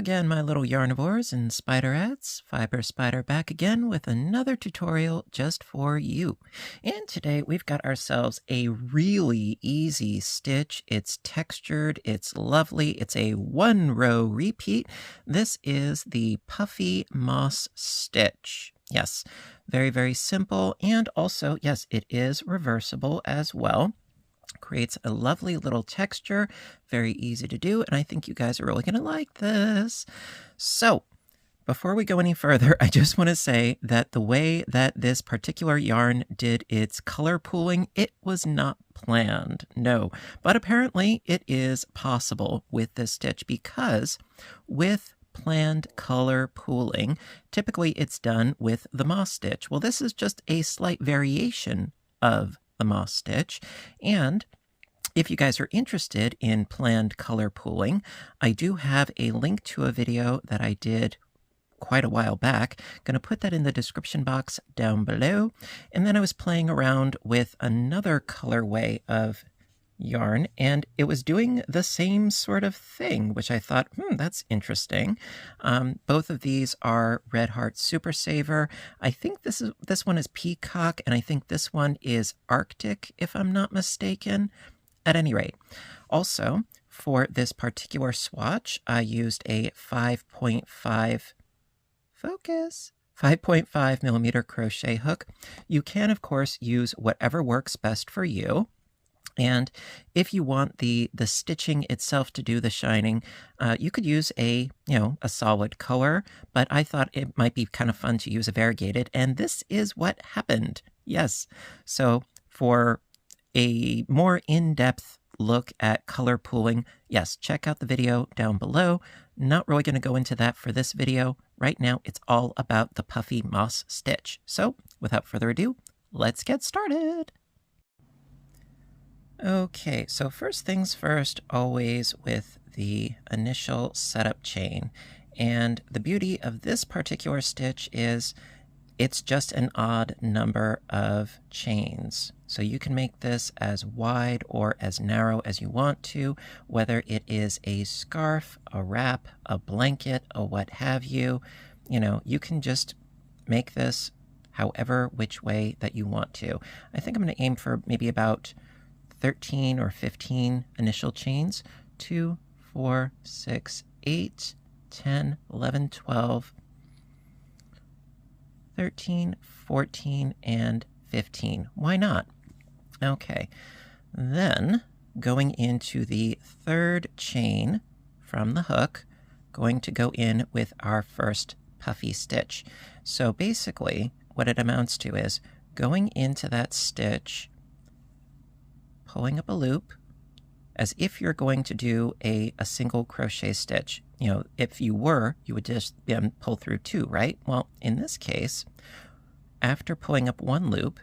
again, my little yarnivores and spiderettes. Fiber Spider back again with another tutorial just for you. And today we've got ourselves a really easy stitch. It's textured, it's lovely, it's a 1-row repeat. This is the Puffy moss stitch. Yes, very, very simple. And also, yes, it is reversible as well. Creates a lovely little texture, very easy to do, and I think you guys are really going to like this. So, before we go any further, I just want to say that the way that this particular yarn did its color pooling, it was not planned, no. But apparently it is possible with this stitch because with planned color pooling, typically it's done with the moss stitch. Well, this is just a slight variation of the moss stitch, and if you guys are interested in planned color pooling, I do have a link to a video that I did quite a while back. Going to put that in the description box down below. And then I was playing around with another colorway of yarn, and it was doing the same sort of thing, which I thought, that's interesting. Both of these are Red Heart Super Saver. I think this one is Peacock, and I think this one is Arctic, if I'm not mistaken. At any rate, also for this particular swatch, I used a 5.5 millimeter crochet hook. You can, of course, use whatever works best for you. And if you want the stitching itself to do the shining, you could use a solid color, but I thought it might be kind of fun to use a variegated, and this is what happened. Yes. So for a more in-depth look at color pooling, yes, check out the video down below. Not really going to go into that for this video. Right now, it's all about the Puffy moss stitch. So, without further ado, let's get started. Okay, so first things first, always with the initial setup chain. And the beauty of this particular stitch is it's just an odd number of chains. So you can make this as wide or as narrow as you want to, whether it is a scarf, a wrap, a blanket, or what have you. You can just make this however which way that you want to. I think I'm going to aim for maybe about 13 or 15 initial chains. 2, 4, 6, 8, 10, 11, 12, 13, 14, and 15. Why not? Okay, then going into the third chain from the hook, going to go in with our first puffy stitch. So basically, what it amounts to is going into that stitch, pulling up a loop, as if you're going to do a single crochet stitch. If you would just pull through 2, right? Well, in this case, after pulling up 1 loop,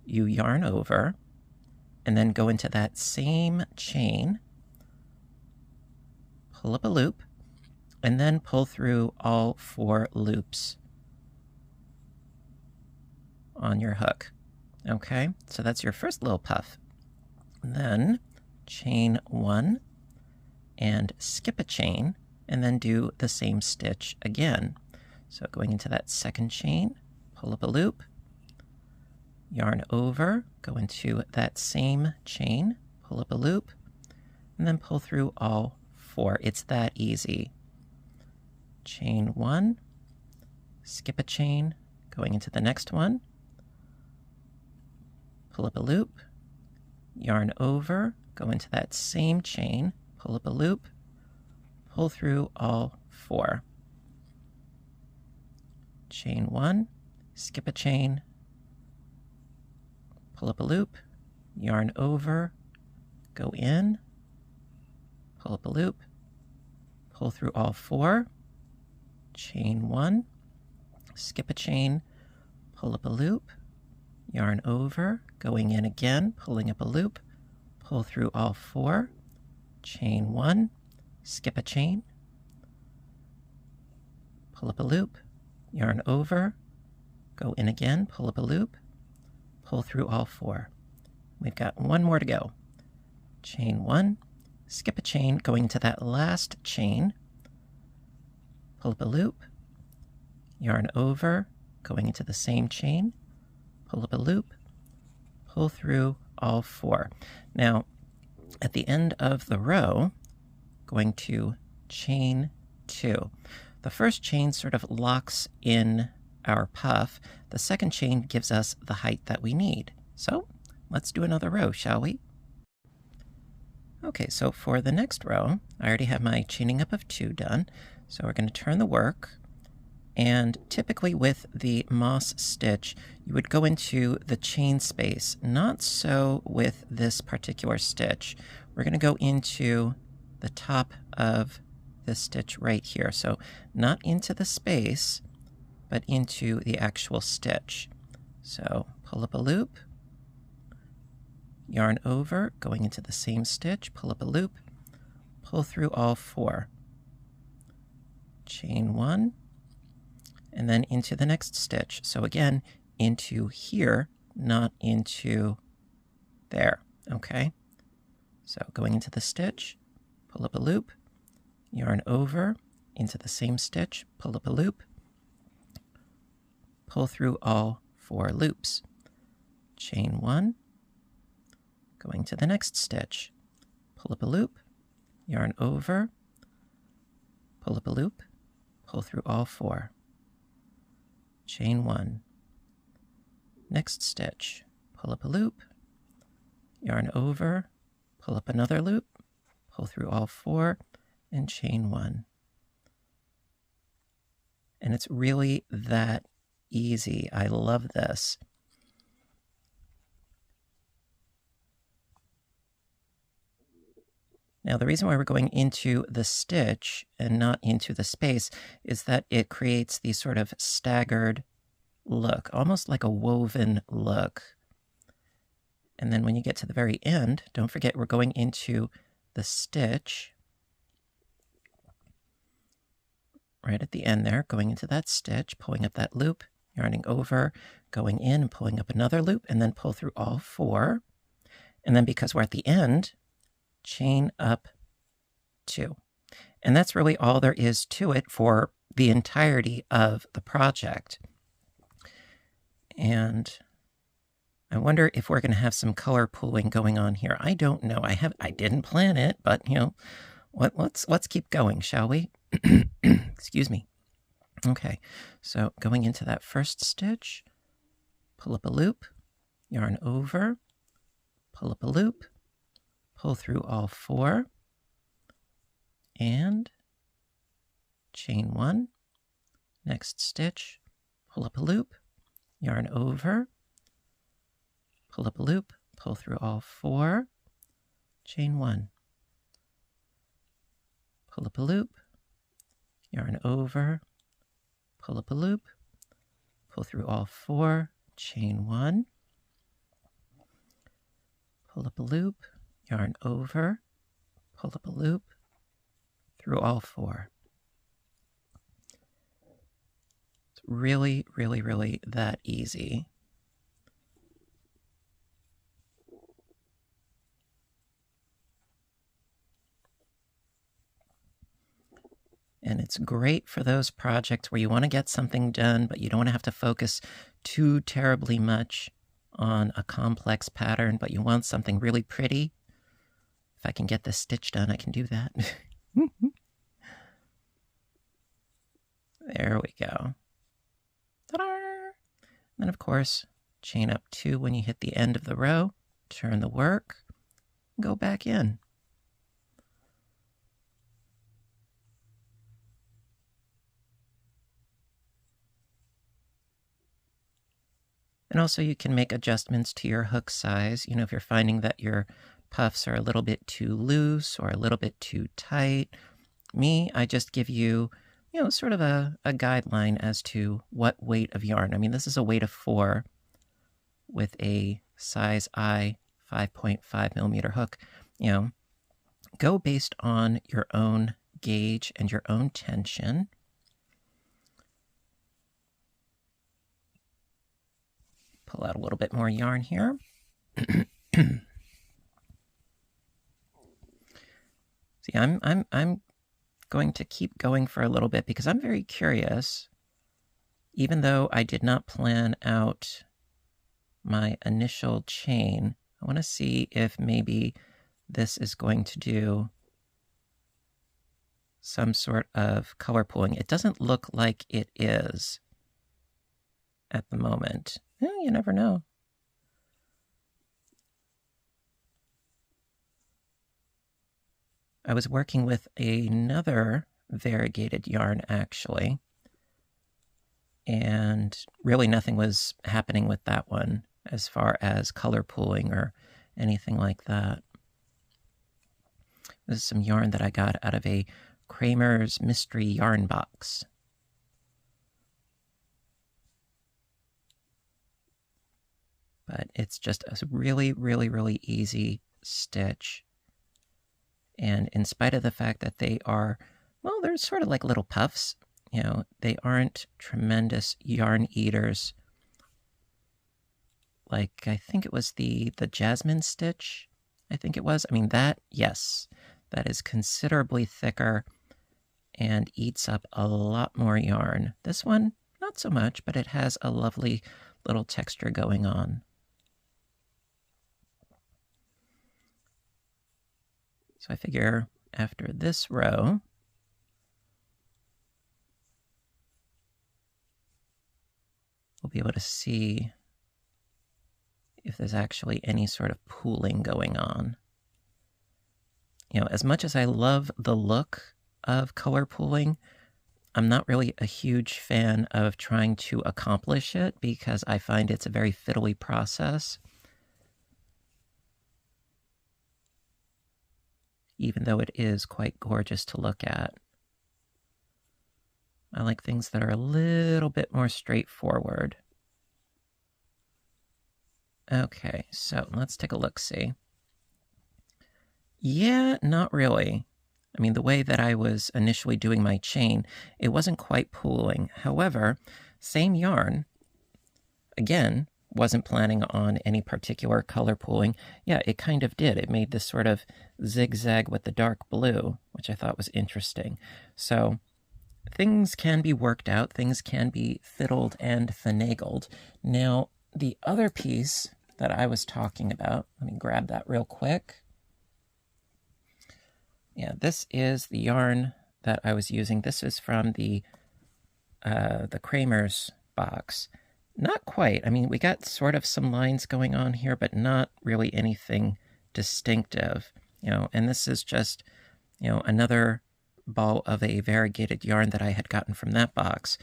you yarn over, and then go into that same chain, pull up a loop, and then pull through all 4 loops on your hook. Okay, so that's your first little puff. Then chain 1 and skip a chain, and then do the same stitch again. So going into that second chain, pull up a loop, yarn over, go into that same chain, pull up a loop, and then pull through all 4. It's that easy. Chain 1, skip a chain, going into the next one, pull up a loop, yarn over, go into that same chain, pull up a loop, pull through all 4. Chain 1, skip a chain, pull up a loop, yarn over, go in, pull up a loop, pull through all 4, chain 1, skip a chain, pull up a loop, yarn over, going in again, pulling up a loop, pull through all 4, chain 1, skip a chain, pull up a loop, yarn over, go in again, pull up a loop, pull through all 4. We've got 1 more to go. Chain 1, skip a chain, going to that last chain, pull up a loop, yarn over, going into the same chain, pull up a loop, pull through all 4. Now, at the end of the row, going to chain 2. The first chain sort of locks in our puff. The second chain gives us the height that we need. So let's do another row, shall we? Okay, so for the next row, I already have my chaining up of 2 done. So we're going to turn the work. And typically with the moss stitch, you would go into the chain space. Not so with this particular stitch. We're going to go into the top of this stitch right here. So not into the space, but into the actual stitch. So pull up a loop, yarn over, going into the same stitch, pull up a loop, pull through all 4. Chain 1. And then into the next stitch. So again, into here, not into there, okay? So going into the stitch, pull up a loop, yarn over, into the same stitch, pull up a loop, pull through all 4 loops. Chain 1, going to the next stitch, pull up a loop, yarn over, pull up a loop, pull through all 4. Chain 1. Next stitch, pull up a loop, yarn over, pull up another loop, pull through all 4, and chain 1. And it's really that easy. I love this. Now, the reason why we're going into the stitch and not into the space is that it creates these sort of staggered look, almost like a woven look. And then when you get to the very end, don't forget we're going into the stitch right at the end there, going into that stitch, pulling up that loop, yarning over, going in and pulling up another loop, and then pull through all 4. And then because we're at the end, chain up 2. And that's really all there is to it for the entirety of the project. And I wonder if we're going to have some color pooling going on here. I don't know. I didn't plan it, but you know, let's keep going, shall we? Excuse me. Okay, so going into that first stitch, pull up a loop, yarn over, pull up a loop, pull through all 4, and chain 1. Next stitch, pull up a loop, yarn over, pull up a loop, pull through all 4, chain 1. Pull up a loop, yarn over, pull up a loop, pull through all 4, chain 1. Pull up a loop, yarn over, pull up a loop, through all 4. It's really, really, really that easy. And it's great for those projects where you want to get something done, but you don't want to have to focus too terribly much on a complex pattern, but you want something really pretty. If I can get this stitch done, I can do that. There we go. Ta-da! Then, of course, chain up 2 when you hit the end of the row, turn the work, go back in. And also you can make adjustments to your hook size. You know, if you're finding that your puffs are a little bit too loose or a little bit too tight. I just give you, you know, sort of a guideline as to what weight of yarn. I mean, this is a weight of 4 with a size I 5.5 millimeter hook. You know, go based on your own gauge and your own tension. Pull out a little bit more yarn here. See, I'm going to keep going for a little bit because I'm very curious. Even though I did not plan out my initial chain, I want to see if maybe this is going to do some sort of color pooling. It doesn't look like it is at the moment. You never know. I was working with another variegated yarn, actually, and really nothing was happening with that one as far as color pooling or anything like that. This is some yarn that I got out of a Kramer's Mystery Yarn Box. But it's just a really, really, really easy stitch. And in spite of the fact that they are, well, they're sort of like little puffs, you know, they aren't tremendous yarn eaters. Like, I think it was the jasmine stitch, I think it was. I mean, that, yes, that is considerably thicker and eats up a lot more yarn. This one, not so much, but it has a lovely little texture going on. So I figure after this row, we'll be able to see if there's actually any sort of pooling going on. You know, as much as I love the look of color pooling, I'm not really a huge fan of trying to accomplish it because I find it's a very fiddly process. Even though it is quite gorgeous to look at. I like things that are a little bit more straightforward. Okay, so let's take a look-see. Yeah, not really. I mean, the way that I was initially doing my chain, it wasn't quite pooling. However, same yarn, again, wasn't planning on any particular color pooling. Yeah, it kind of did. It made this sort of zigzag with the dark blue, which I thought was interesting. So things can be worked out. Things can be fiddled and finagled. Now, the other piece that I was talking about, let me grab that real quick. Yeah, this is the yarn that I was using. This is from the Kramer's box. Not quite. I mean, we got sort of some lines going on here, but not really anything distinctive, you know, and this is just, you know, another ball of a variegated yarn that I had gotten from that box.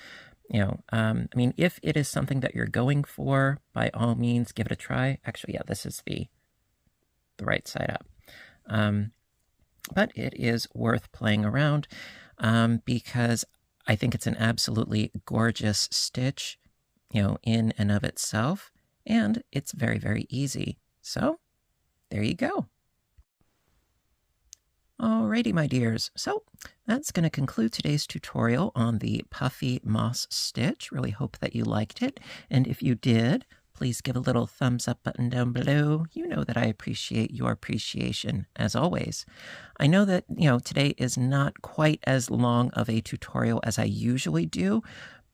You know, I mean, if it is something that you're going for, by all means, give it a try. Actually, yeah, this is the right side up. But it is worth playing around because I think it's an absolutely gorgeous stitch, you know, in and of itself, and it's very, very easy. So there you go. Alrighty, my dears. So that's going to conclude today's tutorial on the Puffy Moss stitch. Really hope that you liked it. And if you did, please give a little thumbs up button down below. You know that I appreciate your appreciation, as always. I know that, you know, today is not quite as long of a tutorial as I usually do,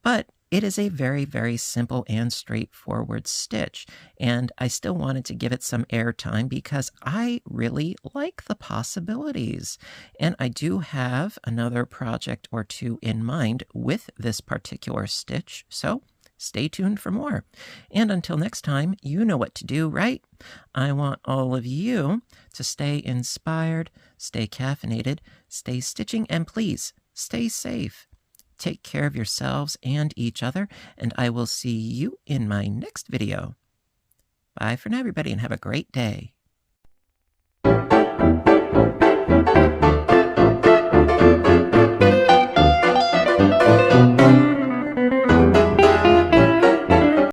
but it is a very, very simple and straightforward stitch, and I still wanted to give it some airtime because I really like the possibilities. And I do have another project or two in mind with this particular stitch, so stay tuned for more. And until next time, you know what to do, right? I want all of you to stay inspired, stay caffeinated, stay stitching, and please, stay safe. Take care of yourselves and each other, and I will see you in my next video. Bye for now, everybody, and have a great day.